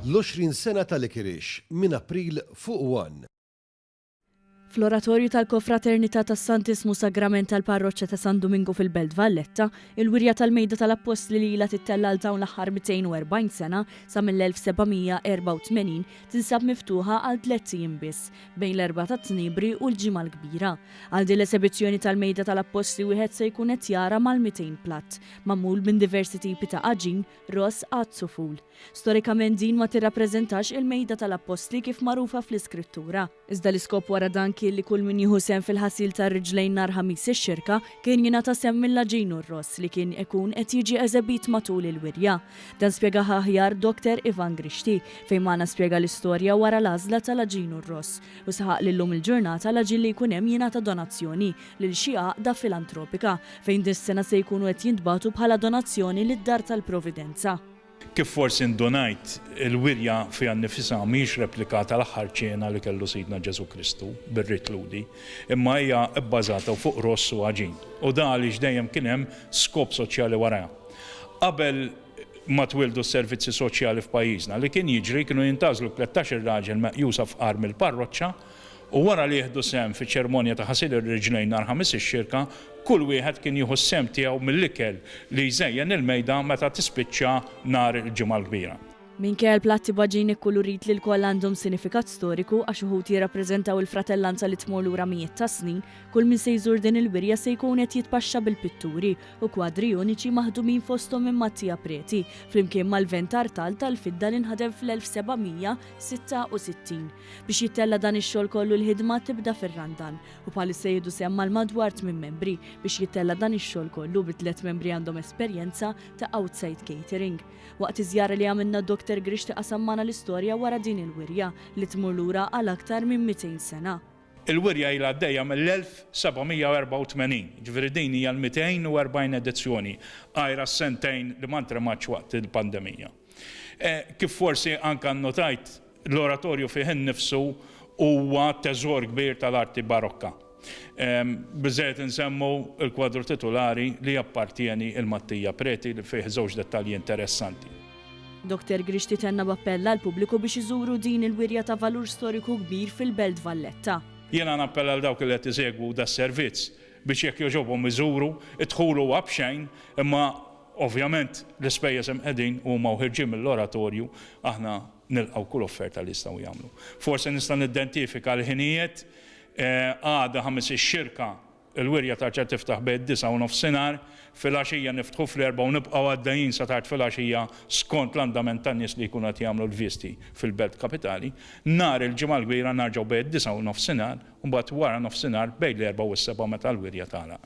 l-20 sena tal-Ikirix minn April fuq 1. Fl-oratorju tal-Konfraternità tas-Santismu Sagrament tal-Parroċċja ta' San Domingo fil-Belt Valletta, il-wirja tal-Mejda tal-Apostli li ilha tittella għal dawn l-aħħar 240 sena sa mill-1784 tinsab miftuħa għal 3 ijiem biss bejn l-4 ta' Tniebri u l-ġimgħa l-kbira. Għal din l-esibizzjoni tal-Mejda tal-Apostli wieħed se jkun qed jara mal-200 platt, magħmul minn diversi tipi ta' aġin, ross, għazz u ful. Storikament din ma tirrappreżentax il-Mejda tal-Apostli kif magħrufa fl-Iskrittura. Iżda l-iskop wara dan li kull min jieħu sem fil-ħasil tar-riġlejn nhar ħamis ix-xirka kien jingħata sem mill-aġin u r-ross li kien ikun qed jiġi eżebit matul il-wirja. Dan spjegaha aħjar Dr. Ivan Grishti fejn magħna spjega l-istorja wara l-għażla tal-aġin u r-ross u saħaq li llum il-ġurnata l-aġin li jkun hemm jingħata donazzjoni lil xi għaqda filantropika fejn dis-sena se jkunu qed jintbagħtu bħala donazzjoni lid-Dar tal-Providenza. Kif forsi ndonajt il-wirja fiha nnifisha mhix replikata l-aħħar ċena li kellu Sidna Ġesu Kristu bir-Rit Ludi, imma hija bbażata fuq ross u aġin. U da għaliex dejjem kien hemm skop soċjali warajha. Qabel ma twildu s-servizzi soċjali f'pajjiżna li kien jiġri kienu jintażlu 13 raġel meqjusa f'qar mill-parroċċa u wara li jieħdu sem fi ċermonja ta' ħasil ir-riġlejn nhar ħamis ix-xirka, kull wieħed kien jieħu s-sem tiegħu mill-ikel li jżejjen il-mejda meta tispiċċa nhar il-ġimgħa l-kbira. Minkejja l-platti b'aġin ikkulurit li l-koll għandhom sinifikat storiku għax uħud jirrappreżentaw il-fratellanza li tmur lura mijiet ta' snin, kull min se jżur din il-wirja se jkun qed jitpaxxa bil-pitturi u kwadri uniċi maħdumin fosthom minn Mattija Preti flimkien mal-vent artal tal-fidda li nħadem fl-1766. Biex jittella dan ix-xogħol kollu l-ħidma tibda fir-Randan u bħalissa jieħdu sehem mal-madwar 8 membri biex jittella dan ix-xogħol kollu bi 3 membri għandhom esperjenza ta' outside catering. Waqt iżjara li għamilna Dr. Grishti qasammana l-istorja wara din il-wirja li tmur lura għal aktar minn 200 sena. Il-wirja ilha għaddejja mill-1784, ġifieri din hija l-240 edizzjoni għajra s-sentejn li ma ntremax waqt il-pandemija. Kif forsi anke annotajt l-oratorju fih innifsu huwa teżor kbir tal-arti barokka. Biżgħet insemmu l-kwadru titolari li appartieni il-Mattija Preti li fih żewġ dettalji interessanti. Dr. Grishti tenna b'appella l-pubbliku biex iżuru din il-wirja ta' valur storiku kbir fil-Belt Valletta. Jiena nappella l dawk li qed isegwu das-servizz biex jekk jogħġobhom iżuru, idħulu b'xejn, imma ovvjament l-ispejjeż hemm qegħdin huma ħirġin mill-oratorju aħna nilqgħu kull offerta li jistgħu jagħmlu. Forsi nista' nidentifika l-ħinijiet għada ħames ix-xirka il-wirja tarġa' tiftaħ bejn-9:00 fil-għaxija niftħu fl-4 u nibqgħu għaddejjin sa tard fil-għaxija skont l-andament tan-nies li jkunu qed jagħmlu l-vjisti fil-Belt Kapitali. Nhar il-ġimgħa l-kbira narġgħu bejn 9:00 u mbagħad wara nofsinhar bejn l-4 u s-7 meta l-wirja tagħlaq.